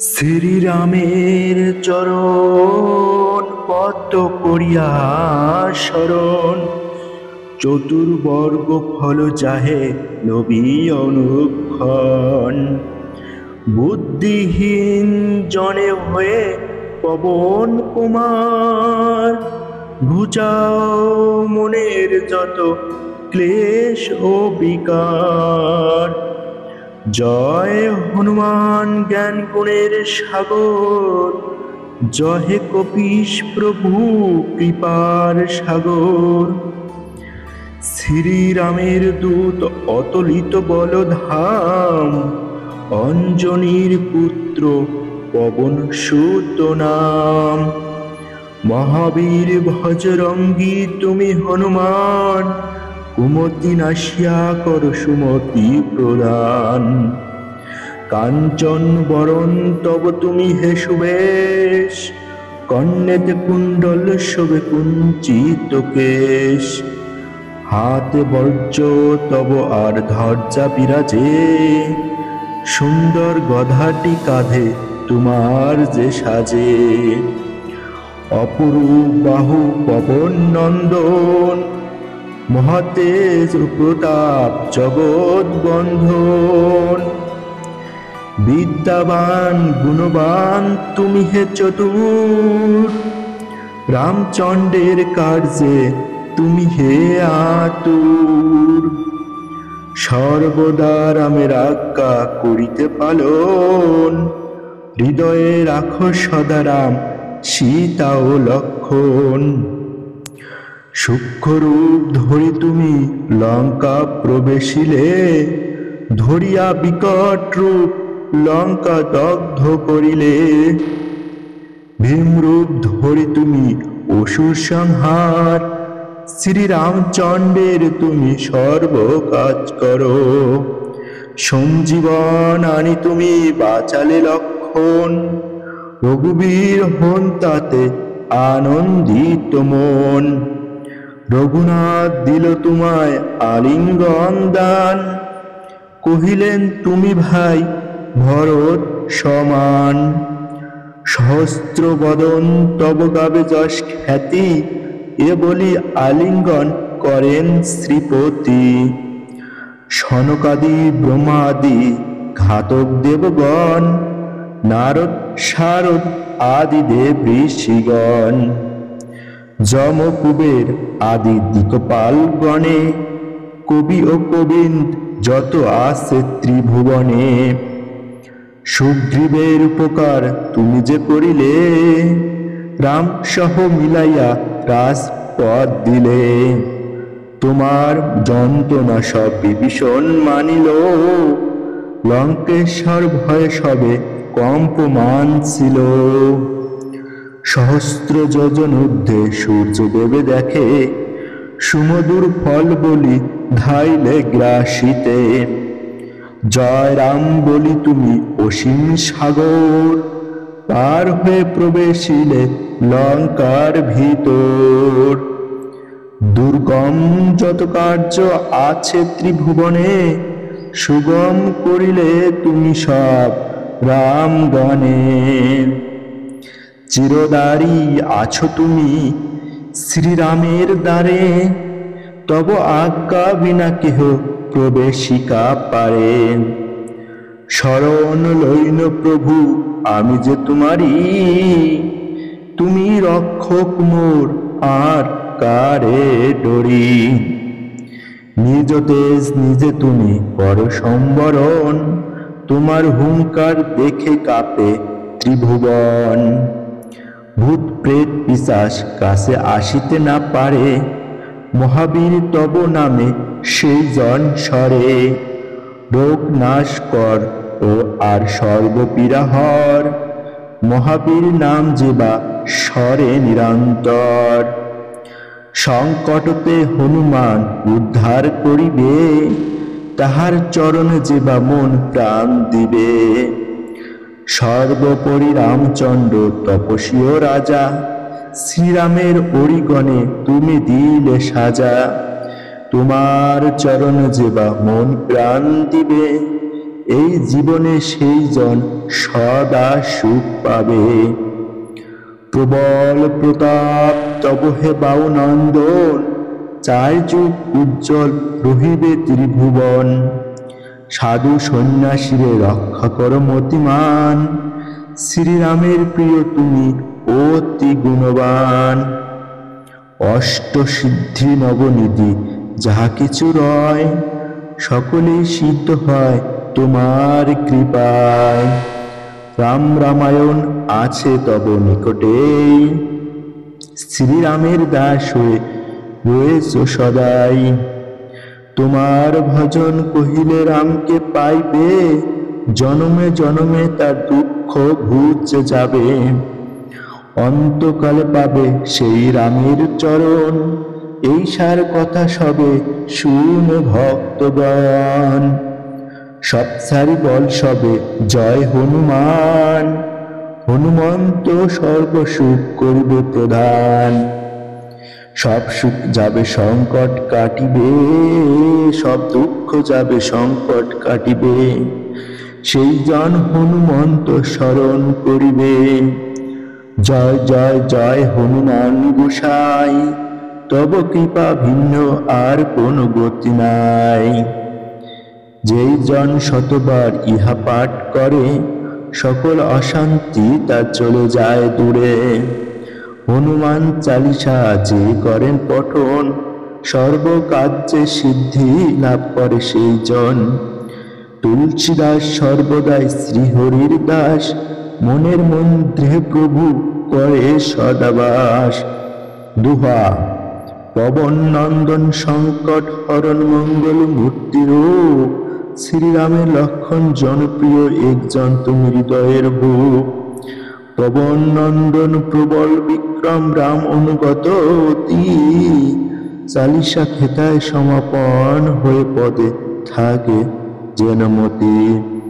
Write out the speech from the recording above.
শ্রীরামের চরণ পদ্ম করিয়া শরণ, চতুর্বর্গ ফল চাহে নবী অনুক্ষণ। বুদ্ধিহীন জনে হয়ে পবন কুমার, ঘুচাও মনের যত ক্লেশ ও বিকার। জয় হনুমান জ্ঞান গুণের সাগর, জয় হে কপীশ প্রভু কৃপার সাগর। শ্রীরামের দূত অতলিত বলধাম, অঞ্জনীর পুত্র পবন সুত নাম। মহাবীর ভজরঙ্গী তুমি হনুমান, কুমতি নাশিয়া কর সুমতি প্রদান। কাঞ্চন বরণ তব তুমি হে সুবেশ, কর্ণেতে কুণ্ডল শোভে কুঞ্চিত কেশ। হাতে বর্জ্য তব আর ধ্বজা বিরাজে, সুন্দর গধাটি কাঁধে তোমার যে সাজে। অপরূপ বাহু পবন নন্দন, মহাতেজ প্রতাপ জগৎ বন্ধন। বিদ্যাবান গুণবান তুমি হে চতুর, রামচন্দ্রের কার্যে তুমি হে আতুর। সর্বদা রামের আজ্ঞা করিতে পালন, হৃদয়ে রাখো সদা রাম সীতা ও লক্ষণ। সূক্ষ্মরূপ ধরি তুমি লঙ্কা প্রবেশিলে, ধরিয়া বিকট রূপ লঙ্কা দগ্ধ করিলে। ভীমরূপ ধরি তুমি অসুর সংহার, শ্রীরামচন্দ্রের তুমি সর্ব কাজ করো। সঞ্জীবন আনি তুমি বাঁচালে লক্ষণ, রঘুবীর হন তাতে আনন্দিত মন। রঘুনাথ দিল তোমায় আলিঙ্গন দান, কহিলেন তুমি ভাই ভরত সমান। সহস্র বদন তব গাবে যশ খ্যাতি, এ বলি আলিঙ্গন করেন শ্রীপতি। সনকাদি ব্রহ্মাদি ঘাতক দেবগণ, নারদ শারদ আদি দেব ঋষিগণ। যম কুবের আদি দিকপাল গণে, কবি ও কবিন্দ যত আছে ত্রিভুবনে। সুগ্রীবের উপকার তুমি যে করিলে, রাম সহ মিলাইয়া রাজপদ দিলে। তোমার যন্ত্রণা সব বিভীষণ মানিল, লঙ্কেশ্বর ভয়ে সবে কম্পমান ছিল। সহস্র যোজন ঊর্ধ্বে সূর্য দেবে দেখে, সুমধুর ফল বলি ধাইলে গ্রাসিতে। জয় রাম বলি তুমি অসীম সাগর, পার হয়ে প্রবেশিলে লঙ্কার ভিতর। দুর্গম যত কার্য আছে ত্রিভুবনে, সুগম করিলে তুমি সব রামগণে। চিরদারি আছো তুমি শ্রীরামের দ্বারে, তব আজ্ঞা বিনা কেহ প্রবেশিকা পারে। শরণ লইন প্রভু আমি যে তোমারি, তুমি রক্ষক মোর আর কারে ডরি। নিজ তেজ নিজে তুমি কর সম্বরণ, তোমার হুঙ্কার দেখে কাঁপে ত্রিভুবন। ভূত প্রেত পিশাচ কাছে আসিতে না পারে, মহাবীর তব নামে সেই জন সরে। রোগ নাশ কর ও আর সর্বপীড়া হর, মহাবীর নাম যেবা স্বরে নিরন্তর। সংকটতে হনুমান উদ্ধার করিবে, তাহার চরণে যেবা মন প্রাণ দিবে। সর্বোপরি রামচন্দ্র তপস্বী ও রাজা, শ্রীরামের অরিগণে তুমি দিলে সাজা। তোমার চরণ যেবা মন প্রাণ দিবে, এই জীবনে সেই জন সদা সুখ পাবে। প্রবল প্রতাপ তব হে বাউ নন্দন, 4 যুগ উজ্জ্বল রহিবে ত্রিভুবন। সাধু সন্ন্যাসীরে রক্ষা করো মতিমান, শ্রীরামের প্রিয় তুমি অতি গুণবান। অষ্টসিদ্ধি নবনিধি যাহা কিছু রয়, সকলেই সিদ্ধ হয় তোমার কৃপায়। রাম রামায়ণ আছে তব নিকটে, শ্রীরামের দাস হয়ে রয়েছ সদাই। তোমার ভজন কহিলে রামকে পাইবে, জনমে জনমে তার দুঃখ ঘুচে যাবে। অন্তকালে পাবে সেই রামের চরণ, এই সার কথা সবে শুনে ভক্তগণ। সব সারি বল সবে জয় হনুমান, হনুমন্ত সর্বসুখ করিবে প্রদান। সব সুখ যাবে সংকট কাটিবে, সব দুঃখ যাবে সংকট কাটিবে, সেই জন হনুমন্ত স্মরণ করিবে। জয় জয় জয় হনুমান গোসাই, তব কৃপা ভিন্ন আর কোন গতি নাই। যেই জন শতবার ইহা পাঠ করে, সকল অশান্তি তার চলে যায় দূরে। হনুমান চালিসা যে করেন পঠন, সর্বকার্যে সিদ্ধি লাভ করে সেই জন। তুলসীদাস সর্বদাই শ্রীহরির দাস, মনের মন্ত্রে প্রভু করে সদাবাস। দুহা পবন নন্দন সংকট হরণ মঙ্গল মূর্তি রূপ, শ্রীরামের লক্ষণ জনপ্রিয় একজন তুমি হৃদয়ের ভূপ। পবন নন্দন প্রবল বিক্রম রাম অনুগত অতি, চালিসা খেতায় সমাপন হয়ে পদে থাকে যেন মতি।